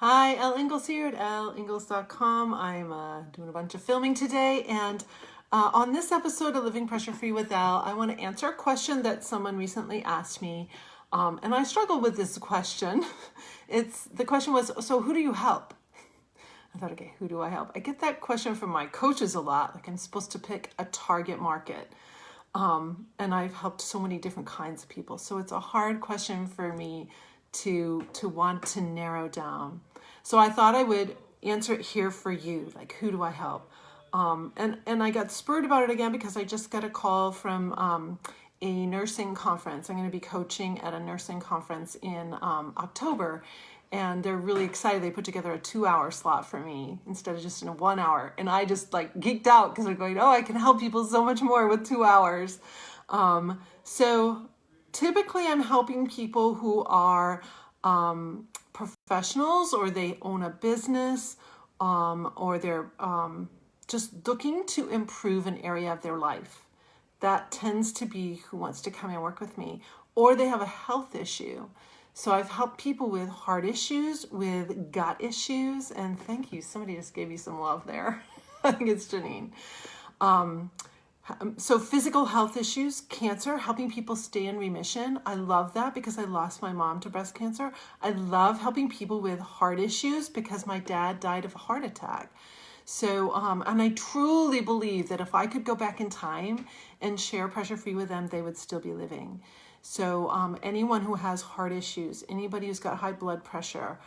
Hi, Elle Ingalls here at elleingles.com. I'm doing a bunch of filming today, and on this episode of Living Pressure Free with Elle, I want to answer a question that someone recently asked me, and I struggle with this question. The question was, so who do you help? I thought, okay, who do I help? I get that question from my coaches a lot, like I'm supposed to pick a target market. And I've helped so many different kinds of people. So it's a hard question for me to want to narrow down. So I thought I would answer it here for you, like who do I help? And I got spurred about it again because I just got a call from a nursing conference. I'm going to be coaching at a nursing conference in October. And they're really excited. They put together a 2-hour slot for me instead of just in a 1 hour. And I just like geeked out because I'm going, oh, I can help people so much more with 2 hours. So typically I'm helping people who are professionals, or they own a business, or they're just looking to improve an area of their life. That tends to be who wants to come and work with me. Or they have a health issue. So I've helped people with heart issues, with gut issues, and thank you. Somebody just gave me some love there. I think it's Janine. So physical health issues, cancer, helping people stay in remission. I love that because I lost my mom to breast cancer. I love helping people with heart issues because my dad died of a heart attack. So, and I truly believe that if I could go back in time and share Pressure Free with them, they would still be living. So anyone who has heart issues, anybody who's got high blood pressure,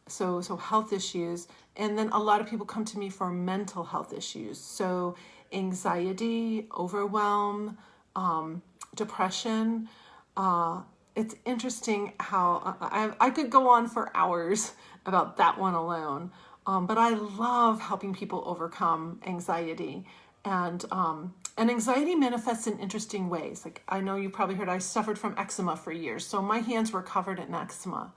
so health issues, and then a lot of people come to me for mental health issues. So anxiety, overwhelm, depression. It's interesting how I could go on for hours about that one alone. But I love helping people overcome anxiety. And anxiety manifests in interesting ways. Like I know you probably heard I suffered from eczema for years. So my hands were covered in eczema.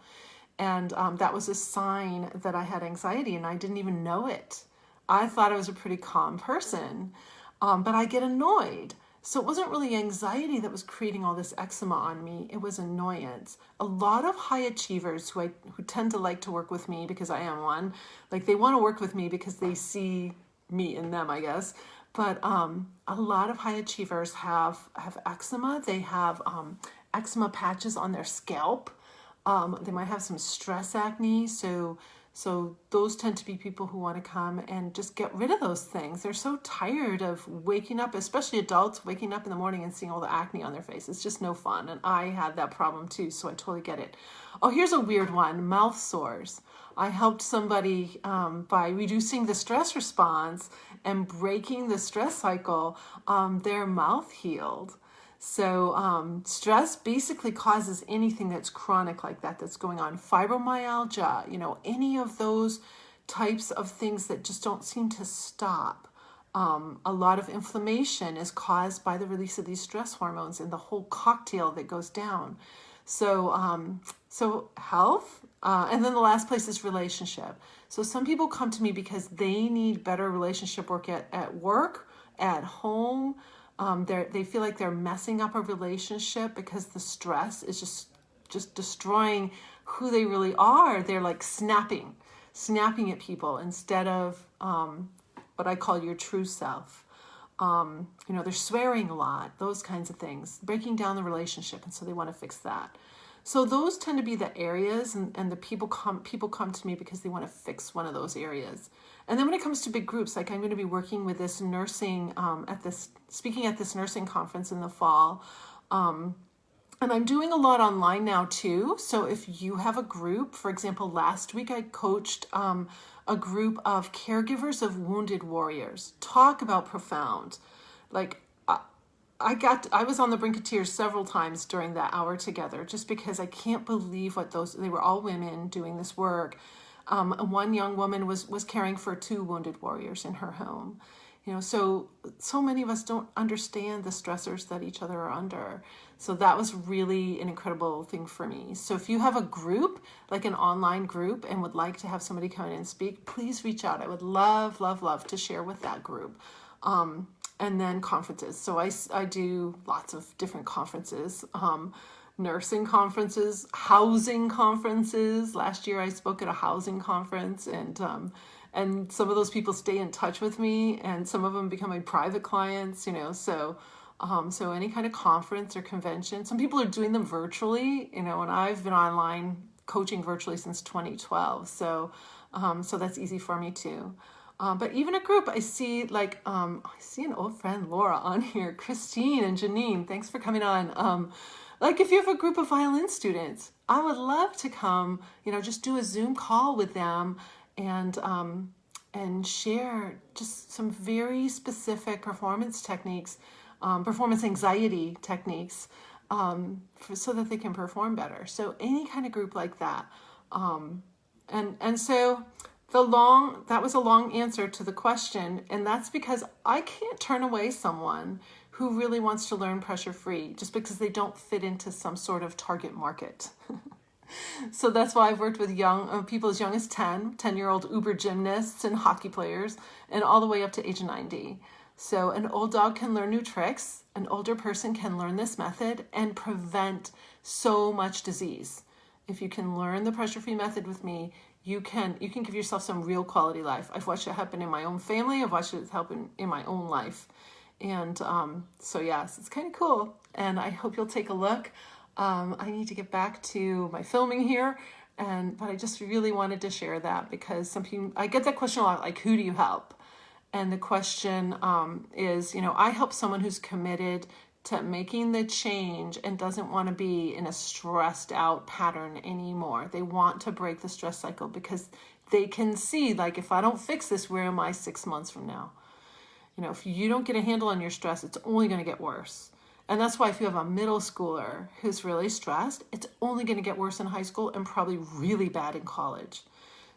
And that was a sign that I had anxiety, and I didn't even know it. I thought I was a pretty calm person, but I get annoyed. So it wasn't really anxiety that was creating all this eczema on me. It was annoyance. A lot of high achievers who tend to like to work with me, because I am one, like they want to work with me because they see me in them, I guess. But a lot of high achievers have eczema. They have eczema patches on their scalp. They might have some stress acne. So those tend to be people who want to come and just get rid of those things. They're so tired of waking up, especially adults, waking up in the morning and seeing all the acne on their face. It's just no fun. And I had that problem too, so I totally get it. Oh, here's a weird one, mouth sores. I helped somebody by reducing the stress response and breaking the stress cycle. Their mouth healed. So stress basically causes anything that's chronic like that that's going on. Fibromyalgia, any of those types of things that just don't seem to stop. A lot of inflammation is caused by the release of these stress hormones and the whole cocktail that goes down. So health, and then the last place is relationship. So some people come to me because they need better relationship work at work, at home. They feel like they're messing up a relationship because the stress is just destroying who they really are. They're like snapping at people instead of what I call your true self. They're swearing a lot, those kinds of things, breaking down the relationship, and so they want to fix that. So those tend to be the areas, and the people come to me because they want to fix one of those areas. And then when it comes to big groups, like I'm going to be working with this nursing speaking at this nursing conference in the fall. And I'm doing a lot online now too. So if you have a group, for example, last week I coached a group of caregivers of wounded warriors. Talk about profound. Like I was on the brink of tears several times during that hour together, just because I can't believe they were all women doing this work. One young woman was caring for 2 wounded warriors in her home. So many of us don't understand the stressors that each other are under. So that was really an incredible thing for me. So if you have a group, like an online group, and would like to have somebody come in and speak, please reach out. I would love, love, love to share with that group. And then conferences. So I do lots of different conferences. nursing conferences, housing conferences. Last year I spoke at a housing conference, and some of those people stay in touch with me, and some of them become my private clients, so any kind of conference or convention. Some people are doing them virtually, and I've been online coaching virtually since 2012. So that's easy for me too. But even a group, I see I see an old friend, Laura, on here, Christine and Janine. Thanks for coming on. If you have a group of violin students, I would love to come, just do a Zoom call with them and share just some very specific performance techniques, performance anxiety techniques, so that they can perform better. So any kind of group like that. And so that was a long answer to the question, and that's because I can't turn away someone who really wants to learn pressure-free just because they don't fit into some sort of target market. So that's why I've worked with people as young as 10-year-old Uber gymnasts and hockey players, and all the way up to age 90. So an old dog can learn new tricks. An older person can learn this method and prevent so much disease. If you can learn the pressure-free method with me, you can give yourself some real quality life. I've watched it happen in my own family. I've watched it happen in my own life. And so yes, it's kind of cool. And I hope you'll take a look. I need to get back to my filming here, but I just really wanted to share that because I get that question a lot, like, who do you help? And the question is, I help someone who's committed to making the change and doesn't want to be in a stressed out pattern anymore. They want to break the stress cycle because they can see, if I don't fix this, where am I 6 months from now? If you don't get a handle on your stress, it's only going to get worse. And that's why if you have a middle schooler who's really stressed, it's only going to get worse in high school and probably really bad in college.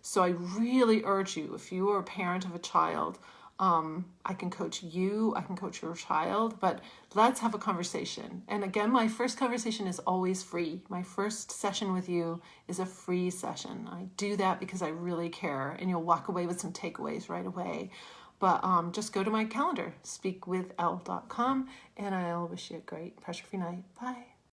So I really urge you, if you are a parent of a child, I can coach you, I can coach your child, but let's have a conversation. And again, my first conversation is always free. My first session with you is a free session. I do that because I really care, and you'll walk away with some takeaways right away. But just go to my calendar, speakwithelle.com, and I'll wish you a great pressure-free night. Bye.